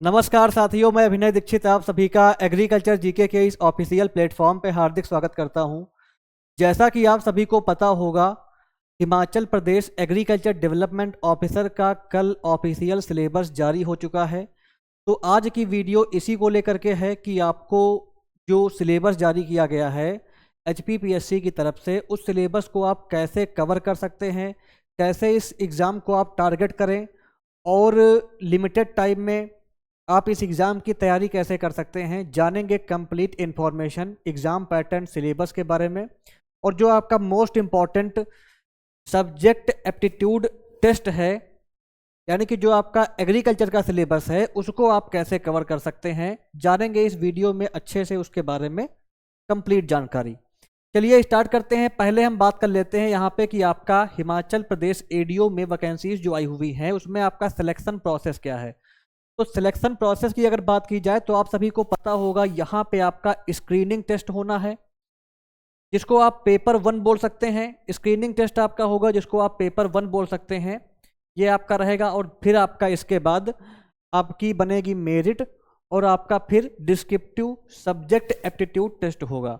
नमस्कार साथियों, मैं अभिनय दीक्षित आप सभी का एग्रीकल्चर जीके के इस ऑफिशियल प्लेटफॉर्म पे हार्दिक स्वागत करता हूं। जैसा कि आप सभी को पता होगा, Himachal Pradesh agriculture development officer का कल ऑफिशियल सिलेबस जारी हो चुका है। तो आज की वीडियो इसी को लेकर के है कि आपको जो सिलेबस जारी किया गया है एचपीपीएससी की तरफ से, उस सिलेबस को आप कैसे कवर कर सकते हैं, कैसे इस एग्ज़ाम को आप टारगेट करें और लिमिटेड टाइम में आप इस एग्ज़ाम की तैयारी कैसे कर सकते हैं, जानेंगे complete information exam pattern syllabus के बारे में। और जो आपका most important subject aptitude test है, यानी कि जो आपका एग्रीकल्चर का सिलेबस है, उसको आप कैसे कवर कर सकते हैं, जानेंगे इस वीडियो में अच्छे से उसके बारे में कंप्लीट जानकारी। चलिए स्टार्ट करते हैं। पहले हम बात कर लेते हैं यहाँ पे कि आपका हिमाचल प्रदेश एडीओ में वैकेंसीज जो आई हुई हैं उसमें आपका सिलेक्शन प्रोसेस क्या है। तो सिलेक्शन प्रोसेस की अगर बात की जाए तो आप सभी को पता होगा, यहाँ पे आपका स्क्रीनिंग टेस्ट होना है जिसको आप पेपर 1 बोल सकते हैं। स्क्रीनिंग टेस्ट आपका होगा जिसको आप पेपर 1 बोल सकते हैं, ये आपका रहेगा। और फिर आपका इसके बाद आपकी बनेगी मेरिट और आपका फिर डिस्क्रिप्टिव सब्जेक्ट एप्टीट्यूड टेस्ट होगा।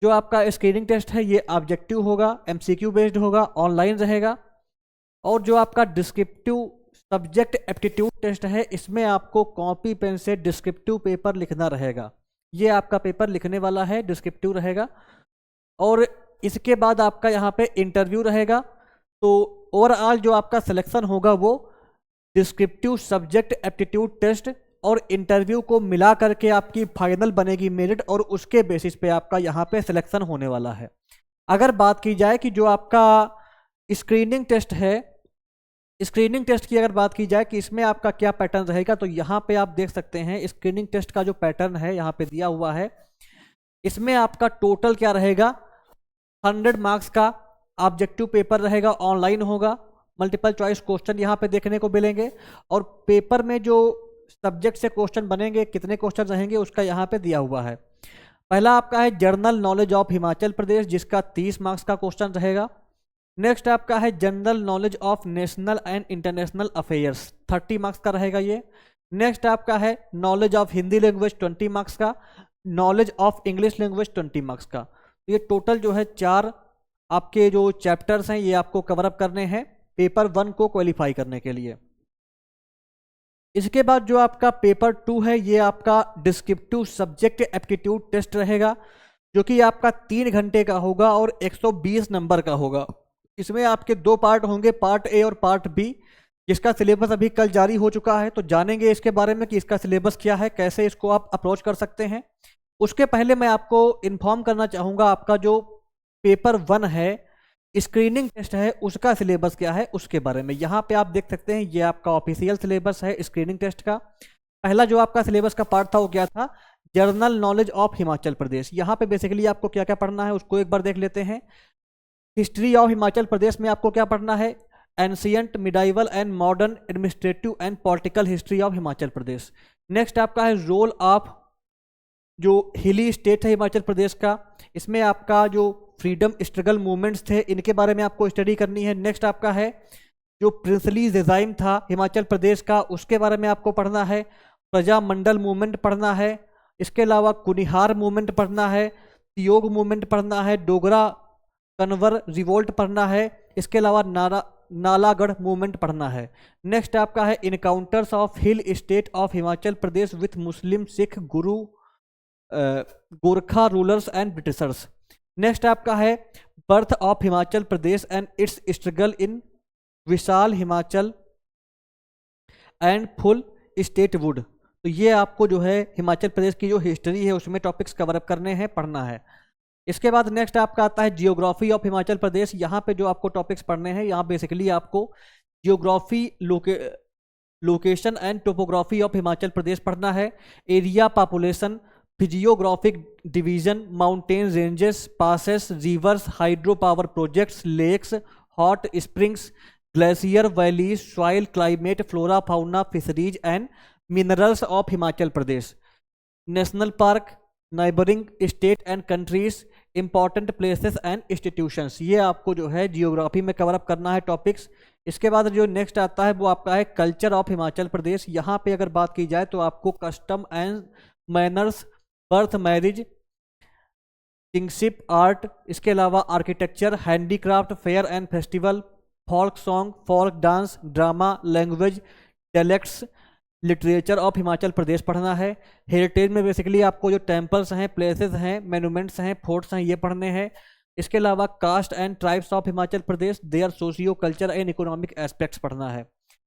जो आपका स्क्रीनिंग टेस्ट है ये ऑब्जेक्टिव होगा, एमसीक्यू बेस्ड होगा, ऑनलाइन रहेगा। और जो आपका डिस्क्रिप्टिव सब्जेक्ट एप्टीट्यूड टेस्ट है, इसमें आपको कॉपी पेन से डिस्क्रिप्टिव पेपर लिखना रहेगा। ये आपका पेपर लिखने वाला है, डिस्क्रिप्टिव रहेगा। और इसके बाद आपका यहाँ पे इंटरव्यू रहेगा। तो ओवरऑल जो आपका सिलेक्शन होगा वो डिस्क्रिप्टिव सब्जेक्ट एप्टीट्यूड टेस्ट और इंटरव्यू को मिला करके आपकी फाइनल बनेगी मेरिट, और उसके बेसिस पे आपका यहाँ पे सिलेक्शन होने वाला है। अगर बात की जाए कि जो आपका स्क्रीनिंग टेस्ट है, स्क्रीनिंग टेस्ट की अगर बात की जाए कि इसमें आपका क्या पैटर्न रहेगा, तो यहाँ पे आप देख सकते हैं स्क्रीनिंग टेस्ट का जो पैटर्न है यहाँ पे दिया हुआ है। इसमें आपका टोटल क्या रहेगा, 100 मार्क्स का ऑब्जेक्टिव पेपर रहेगा, ऑनलाइन होगा। मल्टीपल चॉइस क्वेश्चन यहाँ पे देखने को मिलेंगे। और पेपर में जो सब्जेक्ट से क्वेश्चन बनेंगे, कितने क्वेश्चन रहेंगे, उसका यहाँ पे दिया हुआ है। पहला आपका है general knowledge of Himachal Pradesh, जिसका 30 मार्क्स का क्वेश्चन रहेगा। नेक्स्ट आपका है general knowledge of national and international affairs, 30 marks का रहेगा ये। नेक्स्ट आपका है knowledge of Hindi language, 20 marks का। Knowledge of English language, 20 marks का। तो ये टोटल जो है 4 आपके जो चैप्टर्स हैं ये आपको कवर अप करने हैं पेपर 1 को क्वालिफाई करने के लिए। इसके बाद जो आपका पेपर 2 है ये आपका डिस्क्रिप्टिव सब्जेक्ट एप्टीट्यूड टेस्ट रहेगा, जो कि आपका 3 घंटे का होगा और 120 नंबर का होगा। इसमें आपके 2 पार्ट होंगे, पार्ट ए और पार्ट बी, जिसका सिलेबस अभी कल जारी हो चुका है। तो जानेंगे इसके बारे में कि इसका सिलेबस क्या है, कैसे इसको आप अप्रोच कर सकते हैं। उसके पहले मैं आपको इन्फॉर्म करना चाहूँगा, आपका जो पेपर 1 है स्क्रीनिंग टेस्ट है उसका सिलेबस क्या है उसके बारे में। यहाँ पे आप देख सकते हैं ये आपका ऑफिशियल सिलेबस है स्क्रीनिंग टेस्ट का। पहला जो आपका सिलेबस का पार्ट था वो क्या था, जनरल नॉलेज ऑफ हिमाचल प्रदेश। यहाँ पे बेसिकली आपको क्या क्या पढ़ना है उसको एक बार देख लेते हैं। हिस्ट्री ऑफ हिमाचल प्रदेश में आपको क्या पढ़ना है, ancient, medieval and modern administrative and political history of Himachal Pradesh. Next आपका है रोल ऑफ जो हिली स्टेट है हिमाचल प्रदेश का, इसमें आपका जो फ्रीडम स्ट्रगल मूवमेंट्स थे इनके बारे में आपको स्टडी करनी है। नेक्स्ट आपका है जो प्रिंसली डिजाइन था हिमाचल प्रदेश का, उसके बारे में आपको पढ़ना है। प्रजामंडल मूवमेंट पढ़ना है। इसके अलावा कुनिहार मूवमेंट पढ़ना है, तियोग मूवमेंट पढ़ना है, डोगरा कन्वर रिवोल्ट पढ़ना है। इसके अलावा नालागढ़ मूवमेंट पढ़ना है। नेक्स्ट आपका है encounters of hill state of Himachal Pradesh with Muslim, Sikh, guru, Gorkha rulers and Britishers. Next आपका है birth of Himachal Pradesh and its struggle in Vishal Himachal and full statehood. तो ये आपको जो है हिमाचल प्रदेश की जो हिस्ट्री है उसमें टॉपिक्स कवर अप करने हैं, पढ़ना है। इसके बाद नेक्स्ट आपका आता है जियोग्राफी ऑफ हिमाचल प्रदेश। यहाँ पे जो आपको टॉपिक्स पढ़ने हैं, यहाँ बेसिकली आपको geography, location and topography of Himachal Pradesh पढ़ना है। Area, population, physiographic division, mountain ranges, passes, rivers, hydro power projects, lakes, hot springs, glacier, valleys, soil, climate, flora, fauna, fisheries and minerals of Himachal Pradesh. National park, neighbouring state and countries, important places and institutions. ये आपको जो है geography में cover up करना है topics. इसके बाद जो नेक्स्ट आता है वो आपका है कल्चर ऑफ हिमाचल प्रदेश। यहाँ पे अगर बात की जाए तो आपको custom and manners, birth, marriage, kingship, art, इसके अलावा architecture, handicraft, fair and festival, folk song, folk dance, drama, language, dialects, literature of Himachal Pradesh पढ़ना है। हेरिटेज में बेसिकली आपको जो टेम्पल्स हैं, प्लेसेस हैं, मेनूमेंट्स हैं, फोर्ट्स हैं, ये पढ़ने हैं। इसके अलावा caste and tribes of Himachal Pradesh, their socio culture and economic aspects पढ़ना है।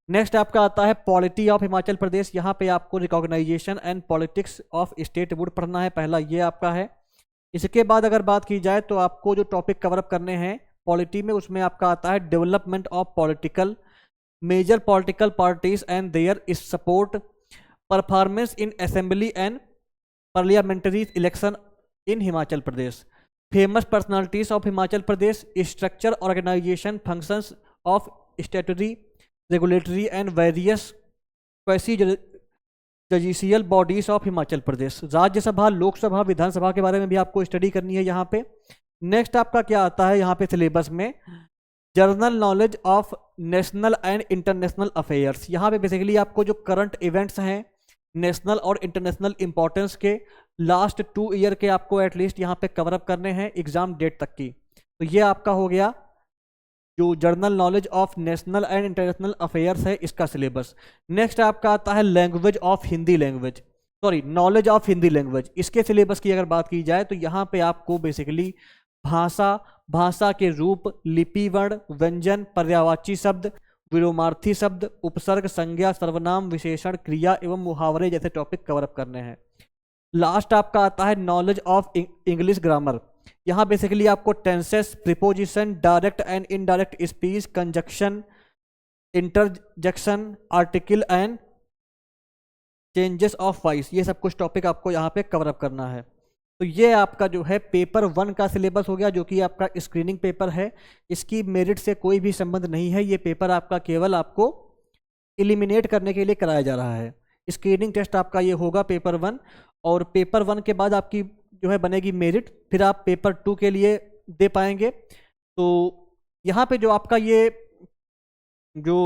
नेक्स्ट आपका आता है पॉलिटी ऑफ हिमाचल प्रदेश। यहाँ पे आपको recognization and politics of statehood पढ़ना है, पहला ये आपका है। इसके बाद अगर बात की जाए तो आपको जो टॉपिक कवर अप करने हैं पॉलिटी में, उसमें आपका आता है development of political, major political parties and there is support, performance in assembly and parliamentary election in Himachal Pradesh, famous personalities of Himachal Pradesh, structure, organisation, functions of statutory, regulatory and various quasi judicial bodies of Himachal Pradesh. Rajya Sabha, Lok Sabha, Vidhan Sabha के बारे में भी आपको study करनी है यहाँ पे। Next आपका क्या आता है यहाँ पे सिलेबस में, general knowledge of national and international affairs. यहाँ पे बेसिकली आपको जो करंट इवेंट्स हैं नेशनल और इंटरनेशनल इंपॉर्टेंस के, लास्ट 2 ईयर के आपको एटलीस्ट यहाँ पे कवर अप करने हैं एग्जाम डेट तक की। तो ये आपका हो गया जो general knowledge of national and international affairs है, इसका सिलेबस। नेक्स्ट आपका आता है language of Hindi language, sorry knowledge of Hindi language. इसके सिलेबस की अगर बात की जाए तो यहाँ पे आपको बेसिकली भाषा, भाषा के रूप, लिपि, वर्ण, व्यंजन, पर्यायवाची शब्द, विलोमार्थी शब्द, उपसर्ग, संज्ञा, सर्वनाम, विशेषण, क्रिया एवं मुहावरे जैसे टॉपिक कवर अप करने हैं। लास्ट आपका आता है नॉलेज ऑफ इंग्लिश ग्रामर। यहाँ बेसिकली आपको tenses, preposition, direct and indirect speech, conjunction, interjection, article and changes of voice, ये सब कुछ टॉपिक आपको यहाँ पे कवर अप करना है। तो ये आपका जो है पेपर 1 का सिलेबस हो गया, जो कि आपका स्क्रीनिंग पेपर है। इसकी मेरिट से कोई भी संबंध नहीं है, ये पेपर आपका केवल आपको एलिमिनेट करने के लिए कराया जा रहा है। स्क्रीनिंग टेस्ट आपका ये होगा पेपर 1, और पेपर 1 के बाद आपकी जो है बनेगी मेरिट, फिर आप पेपर 2 के लिए दे पाएंगे। तो यहाँ पे जो आपका ये जो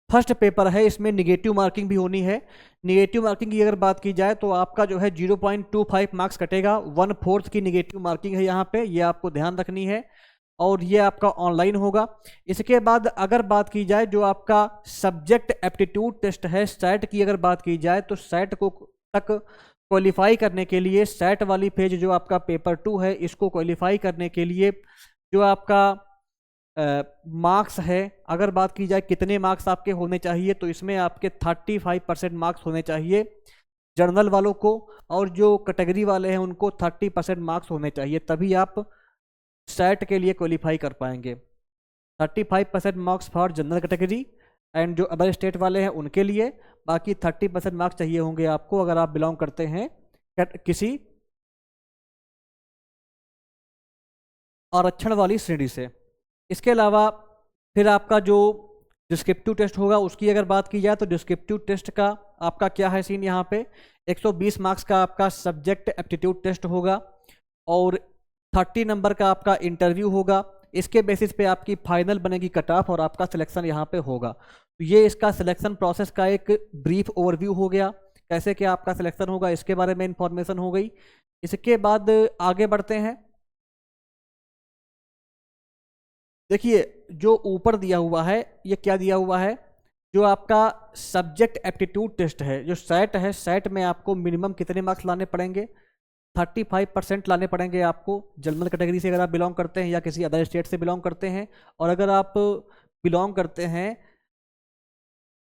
फर्स्ट पेपर है इसमें निगेटिव मार्किंग भी होनी है। निगेटिव मार्किंग की अगर बात की जाए तो आपका जो है 0.25 मार्क्स कटेगा, 1/4 की निगेटिव मार्किंग है यहाँ पे, ये आपको ध्यान रखनी है, और ये आपका ऑनलाइन होगा। इसके बाद अगर बात की जाए जो आपका सब्जेक्ट एप्टीट्यूड टेस्ट है, सैट की अगर बात की जाए तो सैट को तक क्वालिफाई करने के लिए, सैट वाली पेज जो आपका पेपर 2 है, इसको क्वालिफाई करने के लिए जो आपका मार्क्स है, अगर बात की जाए कितने मार्क्स आपके होने चाहिए, तो इसमें आपके 35% मार्क्स होने चाहिए जर्नल वालों को, और जो कैटेगरी वाले हैं उनको 30% मार्क्स होने चाहिए, तभी आप सेट के लिए क्वालिफाई कर पाएंगे। 35% marks for general category, and जो अदर स्टेट वाले हैं उनके लिए, बाकी 30% मार्क्स चाहिए होंगे आपको अगर आप बिलोंग करते हैं किसी आरक्षण वाली श्रेणी से। इसके अलावा फिर आपका जो डिस्क्रिप्टिव टेस्ट होगा उसकी अगर बात की जाए तो डिस्क्रिप्टिव टेस्ट का आपका क्या है सीन, यहाँ पे 120 मार्क्स का आपका सब्जेक्ट एप्टीट्यूड टेस्ट होगा, और 30 नंबर का आपका इंटरव्यू होगा। इसके बेसिस पे आपकी फाइनल बनेगी कट ऑफ और आपका सिलेक्शन यहाँ पे होगा। तो ये इसका सिलेक्शन प्रोसेस का एक ब्रीफ ओवरव्यू हो गया, कैसे क्या आपका सिलेक्शन होगा इसके बारे में इंफॉर्मेशन हो गई। इसके बाद आगे बढ़ते हैं। देखिए जो ऊपर दिया हुआ है ये क्या दिया हुआ है, जो आपका सब्जेक्ट एप्टीट्यूड टेस्ट है, जो सेट है, सेट में आपको मिनिमम कितने मार्क्स लाने पड़ेंगे, 35% लाने पड़ेंगे आपको जनरल कैटेगरी से अगर आप बिलोंग करते हैं या किसी अदर स्टेट से बिलोंग करते हैं, और अगर आप बिलोंग करते हैं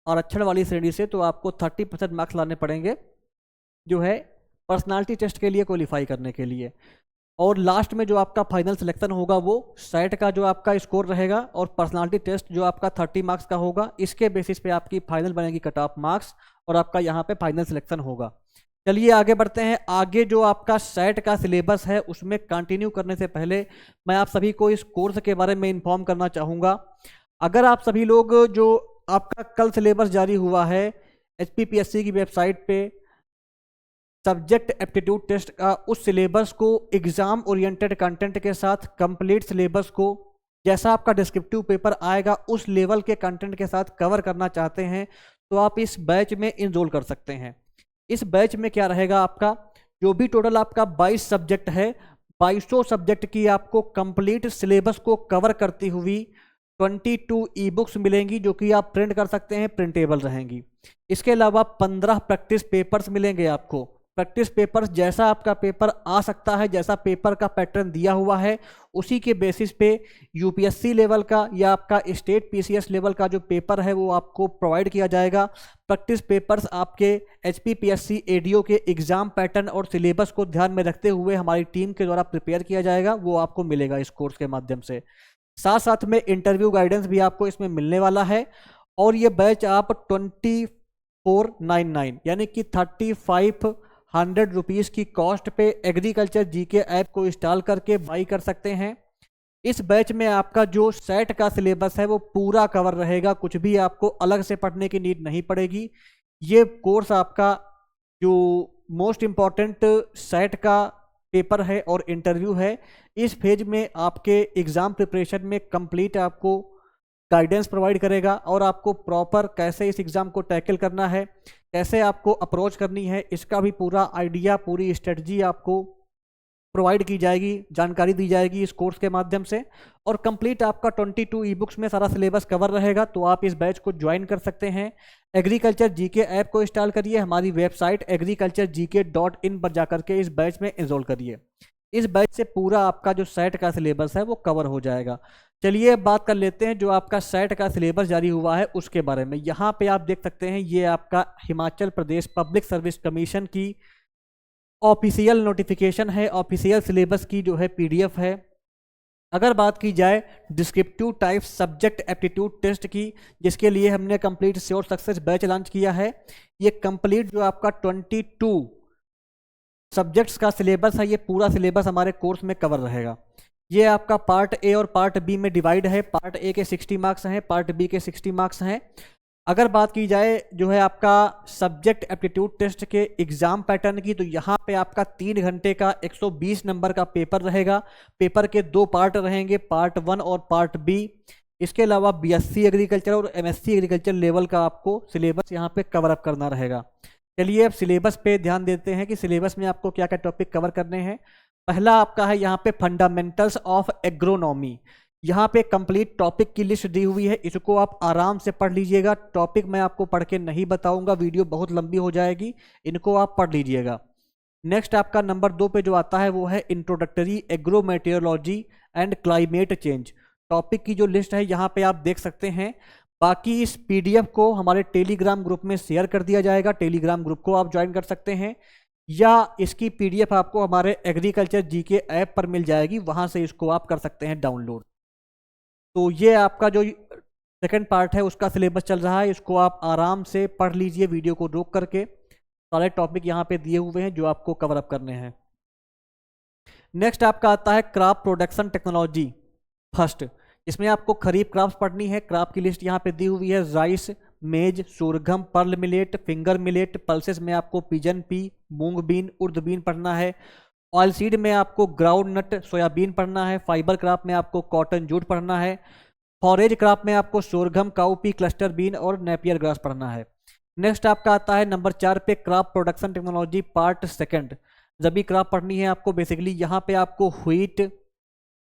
आरक्षण वाली श्रेणी से तो आपको 30% मार्क्स लाने पड़ेंगे जो है पर्सनालिटी टेस्ट के लिए क्वालिफाई करने के लिए। और लास्ट में जो आपका फाइनल सिलेक्शन होगा वो सेट का जो आपका स्कोर रहेगा और पर्सनालिटी टेस्ट जो आपका 30 मार्क्स का होगा, इसके बेसिस पे आपकी फाइनल बनेगी कट ऑफ मार्क्स और आपका यहाँ पे फाइनल सिलेक्शन होगा। चलिए आगे बढ़ते हैं। आगे जो आपका सेट का सिलेबस है उसमें कंटिन्यू करने से पहले मैं आप सभी को इस कोर्स के बारे में इन्फॉर्म करना चाहूँगा। अगर आप सभी लोग, जो आपका कल सिलेबस जारी हुआ है HPPSC की वेबसाइट पे सब्जेक्ट एप्टीट्यूड टेस्ट का, उस सिलेबस को एग्जाम ओरिएंटेड कंटेंट के साथ कंप्लीट सिलेबस को जैसा आपका डिस्क्रिप्टिव पेपर आएगा उस लेवल के कंटेंट के साथ कवर करना चाहते हैं तो आप इस बैच में इनरोल कर सकते हैं। इस बैच में क्या रहेगा, आपका जो भी टोटल आपका 22 सब्जेक्ट है, 2200 सब्जेक्ट की आपको कंप्लीट सिलेबस को कवर करती हुई 22 ई बुक्स मिलेंगी जो कि आप प्रिंट कर सकते हैं, प्रिंटेबल रहेंगी। इसके अलावा 15 प्रैक्टिस पेपर्स मिलेंगे आपको। प्रैक्टिस पेपर्स जैसा आपका पेपर आ सकता है, जैसा पेपर का पैटर्न दिया हुआ है उसी के बेसिस पे यूपीएससी लेवल का या आपका स्टेट पीसीएस लेवल का जो पेपर है वो आपको प्रोवाइड किया जाएगा। प्रैक्टिस पेपर्स आपके एचपीपीएससी एडीओ के एग्जाम पैटर्न और सिलेबस को ध्यान में रखते हुए हमारी टीम के द्वारा प्रिपेयर किया जाएगा, वो आपको मिलेगा इस कोर्स के माध्यम से। साथ साथ में इंटरव्यू गाइडेंस भी आपको इसमें मिलने वाला है। और ये बैच आप 2499 यानी कि 3500 रुपीज़ की कॉस्ट पे एग्रीकल्चर जीके ऐप को इंस्टॉल करके बाई कर सकते हैं। इस बैच में आपका जो सेट का सिलेबस है वो पूरा कवर रहेगा, कुछ भी आपको अलग से पढ़ने की नीड नहीं पड़ेगी। ये कोर्स आपका जो मोस्ट इम्पॉर्टेंट सेट का पेपर है और इंटरव्यू है, इस फेज में आपके एग्ज़ाम प्रिपरेशन में कंप्लीट आपको गाइडेंस प्रोवाइड करेगा और आपको प्रॉपर कैसे इस एग्ज़ाम को टैकल करना है, कैसे आपको अप्रोच करनी है, इसका भी पूरा आइडिया, पूरी स्ट्रेटजी आपको प्रोवाइड की जाएगी, जानकारी दी जाएगी इस कोर्स के माध्यम से। और कंप्लीट आपका 22 ई बुक्स में सारा सिलेबस कवर रहेगा, तो आप इस बैच को ज्वाइन कर सकते हैं। एग्रीकल्चर जीके ऐप को इंस्टॉल करिए, हमारी वेबसाइट agriculturegk.in पर जाकर के इस बैच में एनरोल करिए। इस बैच से पूरा आपका जो सेट का सिलेबस है वो कवर हो जाएगा। चलिए बात कर लेते हैं जो आपका सेट का सिलेबस जारी हुआ है उसके बारे में। यहाँ पे आप देख सकते हैं ये आपका Himachal Pradesh public service commission की ऑफिशियल नोटिफिकेशन है, ऑफिशियल सिलेबस की जो है पीडीएफ है। अगर बात की जाए descriptive type subject aptitude test की, जिसके लिए हमने complete sure success batch launch किया है, ये कंप्लीट जो आपका 22 सब्जेक्ट्स का सिलेबस है, ये पूरा सिलेबस हमारे कोर्स में कवर रहेगा। ये आपका पार्ट ए और पार्ट बी में डिवाइड है। पार्ट ए के 60 मार्क्स हैं, पार्ट बी के 60 मार्क्स हैं। अगर बात की जाए जो है आपका सब्जेक्ट एप्टीट्यूड टेस्ट के एग्जाम पैटर्न की, तो यहाँ पे आपका 3 घंटे का 120 नंबर का पेपर रहेगा। पेपर के 2 पार्ट रहेंगे, पार्ट 1 और पार्ट बी। इसके अलावा बीएससी एग्रीकल्चर और एमएससी एग्रीकल्चर लेवल का आपको सिलेबस यहाँ पे कवर अप करना रहेगा। चलिए अब सिलेबस पे ध्यान देते हैं कि सिलेबस में आपको क्या क्या टॉपिक कवर करने हैं। पहला आपका है यहाँ पे फंडामेंटल्स ऑफ एग्रोनॉमी। यहाँ पे कंप्लीट टॉपिक की लिस्ट दी हुई है, इसको आप आराम से पढ़ लीजिएगा। टॉपिक मैं आपको पढ़ के नहीं बताऊंगा, वीडियो बहुत लंबी हो जाएगी, इनको आप पढ़ लीजिएगा। नेक्स्ट आपका नंबर 2 पे जो आता है वो है introductory agrometeorology and climate change. Topic की जो लिस्ट है यहाँ पे आप देख सकते हैं। बाकी इस पीडीएफ को हमारे टेलीग्राम ग्रुप में शेयर कर दिया जाएगा, टेलीग्राम ग्रुप को आप ज्वाइन कर सकते हैं, या इसकी पीडीएफ आपको हमारे एग्रीकल्चर जीके ऐप पर मिल जाएगी, वहां से इसको आप कर सकते हैं डाउनलोड। तो ये आपका जो सेकंड पार्ट है उसका सिलेबस चल रहा है, इसको आप आराम से पढ़ लीजिए वीडियो को रोक करके। सारे टॉपिक यहाँ पे दिए हुए हैं जो आपको कवर अप करने हैं। नेक्स्ट आपका आता है क्रॉप प्रोडक्शन टेक्नोलॉजी फर्स्ट, इसमें आपको खरीफ क्रॉप्स पढ़नी है। क्रॉप की लिस्ट यहाँ पे दी हुई है, राइस, मेज, सोरघम, pearl millet, finger millet. Pulses में आपको पिजन पी, मूंग बीन, उर्द बीन पढ़ना है। ऑयल सीड में आपको ग्राउंड नट, सोयाबीन पढ़ना है। फाइबर क्रॉप में आपको कॉटन जूट पढ़ना है। फॉरेज क्रॉप में आपको सोरघम, काउपी, क्लस्टर बीन और नेपियर ग्रास पढ़ना है। नेक्स्ट आपका आता है नंबर 4 पे crop production technology part second. Rabi crop पढ़नी है आपको। बेसिकली यहाँ पे आपको व्हीट,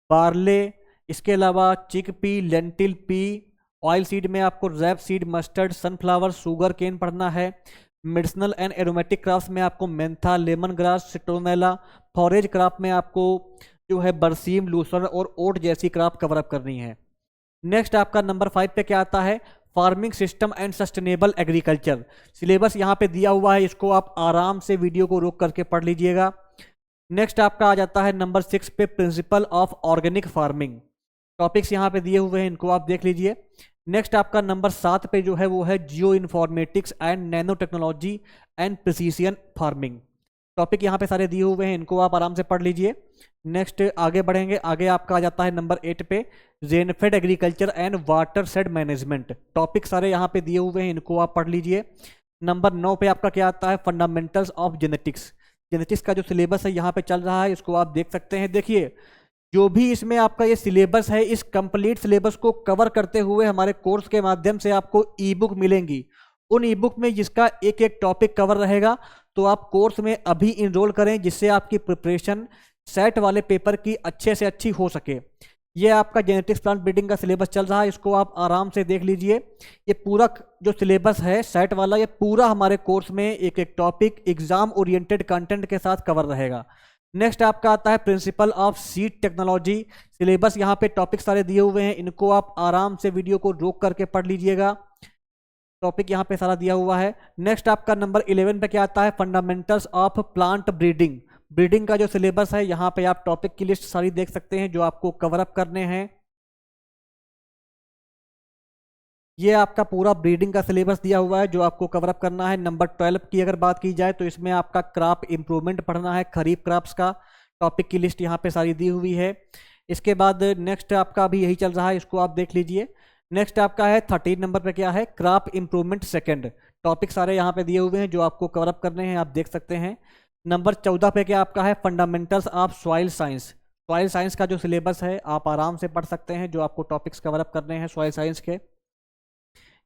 बार्ले, इसके अलावा chickpea, lentil pea. Oil seed में आपको rapeseed, mustard, sunflower, sugarcane पढ़ना है। मेडिसिनल एंड एरोमेटिक क्रॉप्स में आपको mentha, lemongrass, citronella. Forage crop में आपको जो है बरसीम, लूसर्न और ओट जैसी क्रॉप कवर अप करनी है। नेक्स्ट आपका नंबर 5 पे क्या आता है, farming system and sustainable agriculture. Syllabus यहाँ पे दिया हुआ है, इसको आप आराम से वीडियो को रोक करके पढ़ लीजिएगा। नेक्स्ट आपका आ जाता है नंबर 6 पे principle of organic farming. Topics यहाँ पे दिए हुए हैं, इनको आप देख लीजिए। नेक्स्ट आपका नंबर 7 पे जो है वो है geo informatics and nano technology and precision farming. Topic यहाँ पे सारे दिए हुए हैं, इनको आप आराम से पढ़ लीजिए। नेक्स्ट आगे बढ़ेंगे, आगे आपका आ जाता है नंबर 8 पे rainfed agriculture and water shade management. Topic सारे यहाँ पे दिए हुए हैं, इनको आप पढ़ लीजिए। नंबर 9 पे आपका क्या आता है, फंडामेंटल्स ऑफ जेनेटिक्स। जेनेटिक्स का जो सिलेबस है यहाँ पे चल रहा है, इसको आप देख सकते हैं। देखिए जो भी इसमें आपका ये सिलेबस है, इस कंप्लीट सिलेबस को कवर करते हुए हमारे कोर्स के माध्यम से आपको ई बुक मिलेंगी। उन ई बुक में जिसका एक एक टॉपिक कवर रहेगा, तो आप कोर्स में अभी इनरोल करें, जिससे आपकी प्रिपरेशन सेट वाले पेपर की अच्छे से अच्छी हो सके। ये आपका जेनेटिक्स प्लांट ब्रीडिंग का सिलेबस चल रहा है, इसको आप आराम से देख लीजिए। ये पूरा जो सिलेबस है सेट वाला, ये पूरा हमारे कोर्स में एक एक टॉपिक एग्जाम ओरिएंटेड कंटेंट के साथ कवर रहेगा। नेक्स्ट आपका आता है principle of seed technology. Syllabus यहाँ पे टॉपिक सारे दिए हुए हैं, इनको आप आराम से वीडियो को रोक करके पढ़ लीजिएगा। टॉपिक यहाँ पे सारा दिया हुआ है। नेक्स्ट आपका नंबर 11 पे क्या आता है, fundamentals of plant breeding. Breeding का जो सिलेबस है, यहाँ पे आप टॉपिक की लिस्ट सारी देख सकते हैं जो आपको कवर अप करने हैं। ये आपका पूरा ब्रीडिंग का सिलेबस दिया हुआ है जो आपको कवर अप करना है। नंबर 12 की अगर बात की जाए तो इसमें आपका क्रॉप इंप्रूवमेंट पढ़ना है, खरीफ क्रॉप्स का टॉपिक की लिस्ट यहाँ पे सारी दी हुई है। इसके बाद नेक्स्ट आपका भी यही चल रहा है, इसको आप देख लीजिए। नेक्स्ट आपका है 13 नंबर पे क्या है, क्रॉप इंप्रूवमेंट सेकंड। टॉपिक सारे यहाँ पे दिए हुए हैं जो आपको कवर अप करने हैं, आप देख सकते हैं। नंबर 14 पे क्या आपका है, fundamentals of soil science. Soil science का जो सिलेबस है आप आराम से पढ़ सकते हैं, जो आपको टॉपिक्स कवर अप करने हैं सॉइल साइंस के।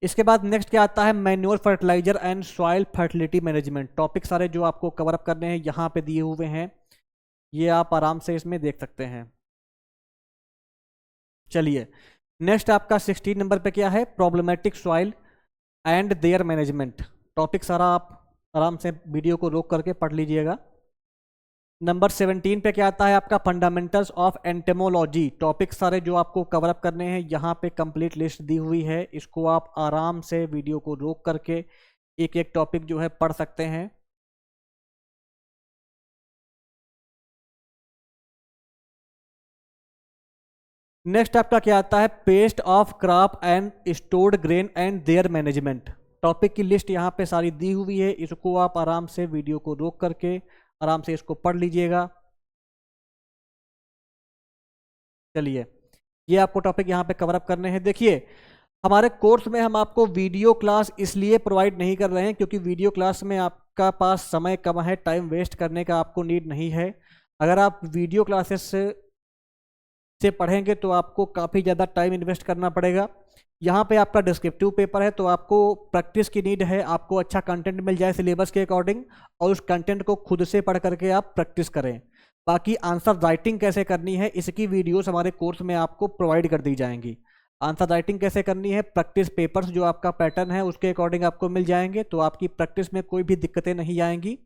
इसके बाद नेक्स्ट क्या आता है, manure fertilizer and soil fertility management. Topic सारे जो आपको कवर अप करने हैं यहाँ पे दिए हुए हैं, ये आप आराम से इसमें देख सकते हैं। चलिए नेक्स्ट आपका 16 नंबर पे क्या है, problematic soil and there management. Topic सारा आप आराम से वीडियो को रोक करके पढ़ लीजिएगा। नंबर 17 पे क्या आता है आपका, फंडामेंटल्स ऑफ एंटेमोलॉजी। टॉपिक सारे जो आपको कवर अप करने हैं, यहाँ पे कंप्लीट लिस्ट दी हुई है, इसको आप आराम से वीडियो को रोक करके एक एक टॉपिक जो है पढ़ सकते हैं। नेक्स्ट आपका क्या आता है, paste of crop and stored grain and there management. Topic की लिस्ट यहाँ पे सारी दी हुई है, इसको आप आराम से वीडियो को रोक करके आराम से इसको पढ़ लीजिएगा। चलिए ये आपको टॉपिक यहाँ पे कवर अप करने हैं। देखिए हमारे कोर्स में हम आपको वीडियो क्लास इसलिए प्रोवाइड नहीं कर रहे हैं क्योंकि वीडियो क्लास में आपका पास समय कम है, टाइम वेस्ट करने का आपको नीड नहीं है। अगर आप वीडियो क्लासेस से पढ़ेंगे तो आपको काफ़ी ज़्यादा टाइम इन्वेस्ट करना पड़ेगा। यहाँ पे आपका डिस्क्रिप्टिव पेपर है, तो आपको प्रैक्टिस की नीड है, आपको अच्छा कंटेंट मिल जाए सिलेबस के अकॉर्डिंग, और उस कंटेंट को खुद से पढ़ करके आप प्रैक्टिस करें। बाकी आंसर राइटिंग कैसे करनी है, इसकी वीडियोस हमारे कोर्स में आपको प्रोवाइड कर दी जाएंगी। आंसर राइटिंग कैसे करनी है, प्रैक्टिस पेपर्स जो आपका पैटर्न है उसके अकॉर्डिंग आपको मिल जाएंगे, तो आपकी प्रैक्टिस में कोई भी दिक्कतें नहीं आएंगी।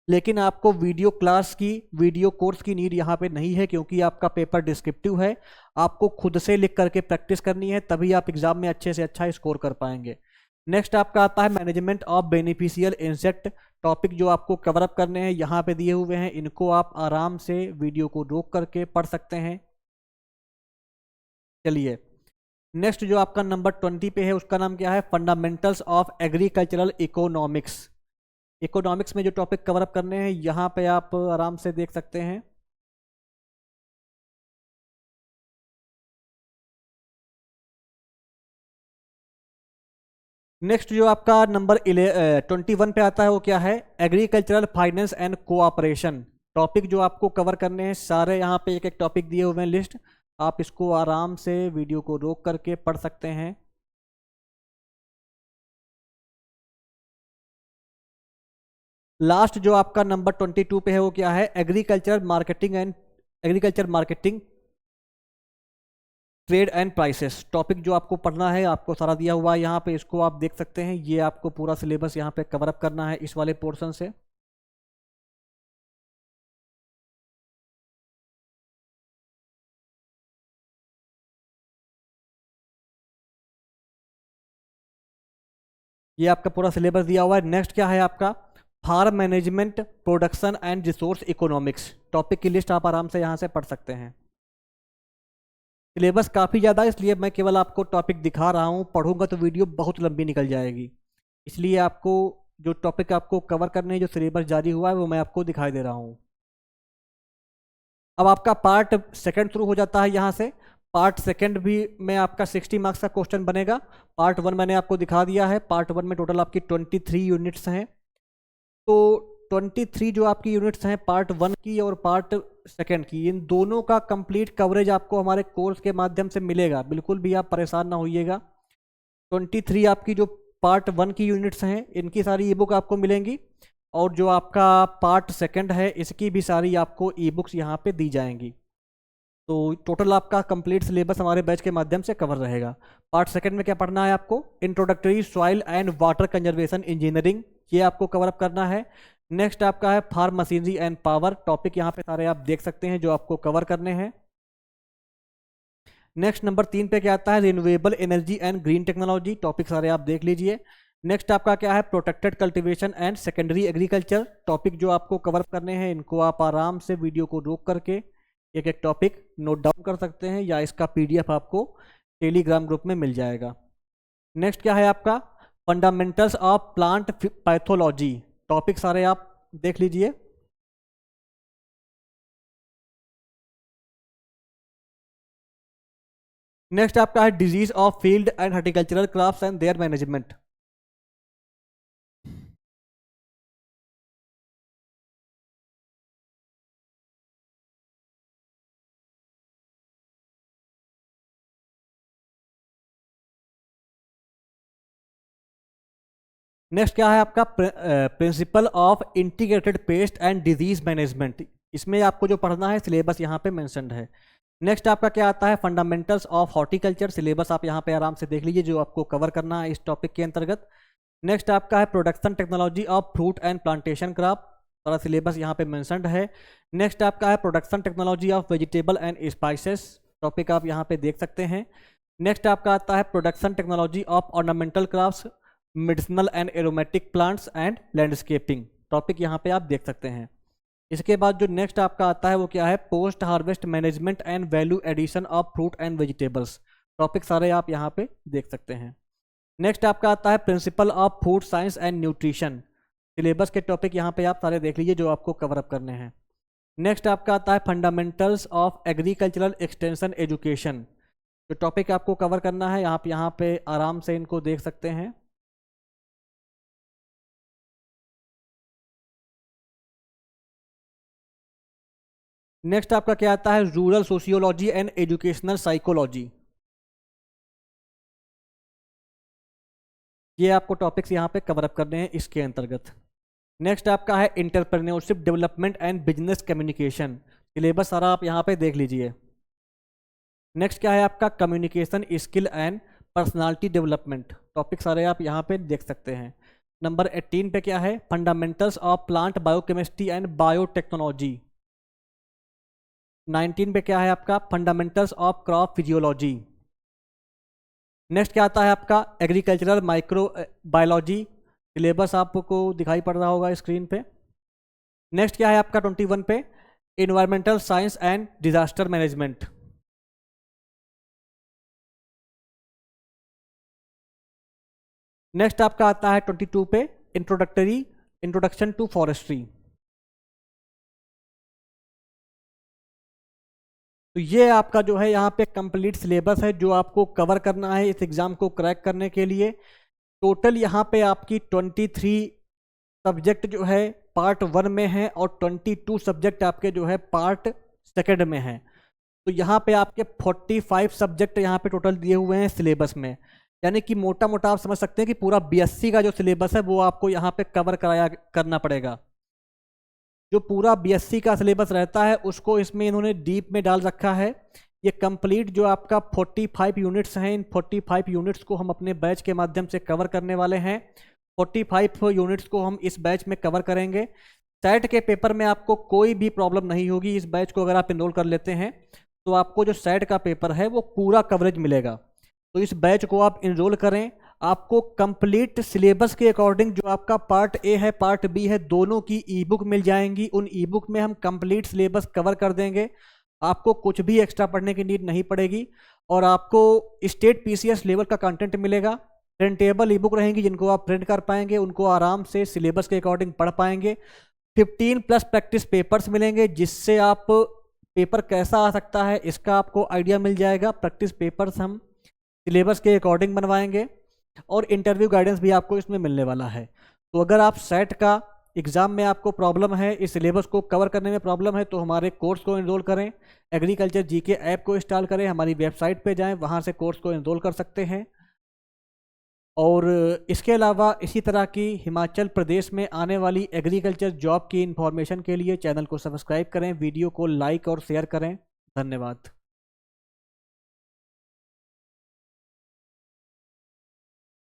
लेकिन आपको वीडियो क्लास की, वीडियो कोर्स की नीड यहाँ पे नहीं है क्योंकि आपका पेपर डिस्क्रिप्टिव है। आपको खुद से लिख करके प्रैक्टिस करनी है, तभी आप एग्जाम में अच्छे से अच्छा स्कोर कर पाएंगे। नेक्स्ट आपका आता है management of beneficial insect. Topic जो आपको कवर अप करने हैं यहाँ पे दिए हुए हैं, इनको आप आराम से वीडियो को रोक करके पढ़ सकते हैं। चलिए नेक्स्ट जो आपका नंबर 20 पे है उसका नाम क्या है, fundamentals of agricultural economics. Economics में जो टॉपिक कवर अप करने हैं यहाँ पे आप आराम से देख सकते हैं। नेक्स्ट जो आपका नंबर 21 पे आता है वो क्या है, agricultural finance and cooperation. Topic जो आपको कवर करने हैं सारे यहाँ पे एक एक टॉपिक दिए हुए हैं लिस्ट, आप इसको आराम से वीडियो को रोक करके पढ़ सकते हैं। लास्ट जो आपका नंबर 22 पे है वो क्या है, agriculture marketing trade and prices. Topic जो आपको पढ़ना है आपको सारा दिया हुआ है यहाँ पे, इसको आप देख सकते हैं। ये आपको पूरा सिलेबस यहाँ पे कवर अप करना है इस वाले पोर्शन से। ये आपका पूरा सिलेबस दिया हुआ है। नेक्स्ट क्या है आपका, farm management production and resource economics. Topic की लिस्ट आप आराम से यहाँ से पढ़ सकते हैं। सिलेबस काफ़ी ज़्यादा है, इसलिए मैं केवल आपको टॉपिक दिखा रहा हूँ, पढ़ूंगा तो वीडियो बहुत लंबी निकल जाएगी, इसलिए आपको जो टॉपिक आपको कवर करने हैं, जो सिलेबस जारी हुआ है वो मैं आपको दिखाई दे रहा हूँ। अब आपका पार्ट सेकंड शुरू हो जाता है यहाँ से। पार्ट सेकंड भी में आपका 60 मार्क्स का क्वेश्चन बनेगा। पार्ट 1 मैंने आपको दिखा दिया है। पार्ट 1 में टोटल आपकी 23 यूनिट्स हैं। तो 23 जो आपकी यूनिट्स हैं पार्ट 1 की और पार्ट सेकेंड की, इन दोनों का कंप्लीट कवरेज आपको हमारे कोर्स के माध्यम से मिलेगा, बिल्कुल भी आप परेशान ना होइएगा। 23 आपकी जो पार्ट 1 की यूनिट्स हैं इनकी सारी ई बुक आपको मिलेंगी, और जो आपका पार्ट सेकंड है इसकी भी सारी आपको ई बुक्स यहाँ पे दी जाएंगी। तो टोटल आपका कंप्लीट सिलेबस हमारे बैच के माध्यम से कवर रहेगा। पार्ट सेकंड में क्या पढ़ना है आपको, introductory soil and water conservation engineering, ये आपको कवर अप करना है। नेक्स्ट आपका है farm machinery and power, topic यहाँ पे सारे आप देख सकते हैं जो आपको कवर करने हैं। नेक्स्ट नंबर 3 पे क्या आता है, renewable energy and green technology, topic सारे आप देख लीजिए। नेक्स्ट आपका क्या है, protected cultivation and secondary agriculture, topic जो आपको कवर करने हैं इनको आप आराम से वीडियो को रोक करके एक एक टॉपिक नोट डाउन कर सकते हैं, या इसका पीडीएफ आपको टेलीग्राम ग्रुप में मिल जाएगा। नेक्स्ट क्या है आपका, fundamentals of plant pathology, topic सारे आप देख लीजिए। नेक्स्ट आपका है disease of field and horticultural crops and there management. Next क्या है आपका, principle of integrated pest and disease management, इसमें आपको जो पढ़ना है सिलेबस यहाँ पे मेंशन्ड है। नेक्स्ट आपका क्या आता है, फंडामेंटल्स ऑफ हॉर्टिकल्चर, सिलेबस आप यहाँ पे आराम से देख लीजिए जो आपको कवर करना है इस टॉपिक के अंतर्गत। नेक्स्ट आपका है production technology of fruit and plantation crop, सारा सिलेबस यहाँ पे मेंशन्ड है। नेक्स्ट आपका है production technology of vegetable and spices, topic आप यहाँ पे देख सकते हैं। नेक्स्ट आपका आता है production technology of ornamental crafts, medicinal and aromatic plants and landscaping, topic यहाँ पे आप देख सकते हैं। इसके बाद जो नेक्स्ट आपका आता है वो क्या है, post harvest management and value addition of fruit and vegetables, topic सारे आप यहाँ पे देख सकते हैं। नेक्स्ट आपका आता है principle of food science and nutrition, syllabus के टॉपिक यहाँ पे आप सारे देख लीजिए जो आपको कवर अप करने हैं। नेक्स्ट आपका आता है fundamentals of agricultural extension education, जो टॉपिक आपको कवर करना है आप यहाँ पे आराम से इनको देख सकते हैं। नेक्स्ट आपका क्या आता है, rural sociology and educational psychology, ये आपको टॉपिक्स यहाँ पे कवर अप करने हैं इसके अंतर्गत। नेक्स्ट आपका है entrepreneurship development and business communication, syllabus सारा आप यहाँ पे देख लीजिए। नेक्स्ट क्या है आपका, communication skill and personality development, topic सारे आप यहाँ पे देख सकते हैं। नंबर 18 पे क्या है, fundamentals of plant biochemistry and biotechnology. 19 पे क्या है आपका, fundamentals of crop physiology. Next क्या आता है आपका, एग्रीकल्चरल माइक्रो बायोलॉजी, सिलेबस आपको दिखाई पड़ रहा होगा स्क्रीन पे। नेक्स्ट क्या है आपका 21 पे, environmental science and disaster management. Next आपका आता है 22 पे, इंट्रोडक्शन टू फॉरेस्ट्री। तो ये आपका जो है यहाँ पे कंप्लीट सिलेबस है जो आपको कवर करना है इस एग्ज़ाम को क्रैक करने के लिए। टोटल यहाँ पे आपकी 23 सब्जेक्ट जो है पार्ट 1 में है और 22 सब्जेक्ट आपके जो है पार्ट 2 में है। तो यहाँ पे आपके 45 सब्जेक्ट यहाँ पे टोटल दिए हुए हैं सिलेबस में, यानी कि मोटा मोटा आप समझ सकते हैं कि पूरा बीएससी का जो सिलेबस है वो आपको यहाँ पे कवर करना पड़ेगा। जो पूरा बीएससी का सिलेबस रहता है उसको इसमें इन्होंने डीप में डाल रखा है। ये कंप्लीट जो आपका 45 यूनिट्स हैं, इन 45 यूनिट्स को हम अपने बैच के माध्यम से कवर करने वाले हैं। 45 यूनिट्स को हम इस बैच में कवर करेंगे। सेट के पेपर में आपको कोई भी प्रॉब्लम नहीं होगी। इस बैच को अगर आप इनरोल कर लेते हैं तो आपको जो सेट का पेपर है वो पूरा कवरेज मिलेगा। तो इस बैच को आप इनरोल करें। आपको कंप्लीट सिलेबस के अकॉर्डिंग जो आपका पार्ट ए है पार्ट बी है दोनों की ई बुक मिल जाएंगी। उन ई बुक में हम कंप्लीट सिलेबस कवर कर देंगे। आपको कुछ भी एक्स्ट्रा पढ़ने की नीड नहीं पड़ेगी और आपको स्टेट पीसीएस लेवल का कंटेंट मिलेगा। प्रिंटेबल ई बुक रहेंगी जिनको आप प्रिंट कर पाएंगे, उनको आराम से सिलेबस के अकॉर्डिंग पढ़ पाएंगे। 15+ प्रैक्टिस पेपर्स मिलेंगे जिससे आप पेपर कैसा आ सकता है इसका आपको आइडिया मिल जाएगा। प्रैक्टिस पेपर्स हम सिलेबस के अकॉर्डिंग बनवाएंगे और इंटरव्यू गाइडेंस भी आपको इसमें मिलने वाला है। तो अगर आप सेट का एग्ज़ाम में आपको प्रॉब्लम है, इस सिलेबस को कवर करने में प्रॉब्लम है, तो हमारे कोर्स को इनरोल करें। एग्रीकल्चर जीके ऐप को इंस्टॉल करें, हमारी वेबसाइट पे जाएं, वहाँ से कोर्स को इनरोल कर सकते हैं। और इसके अलावा इसी तरह की हिमाचल प्रदेश में आने वाली एग्रीकल्चर जॉब की इंफॉर्मेशन के लिए चैनल को सब्सक्राइब करें, वीडियो को लाइक और शेयर करें। धन्यवाद।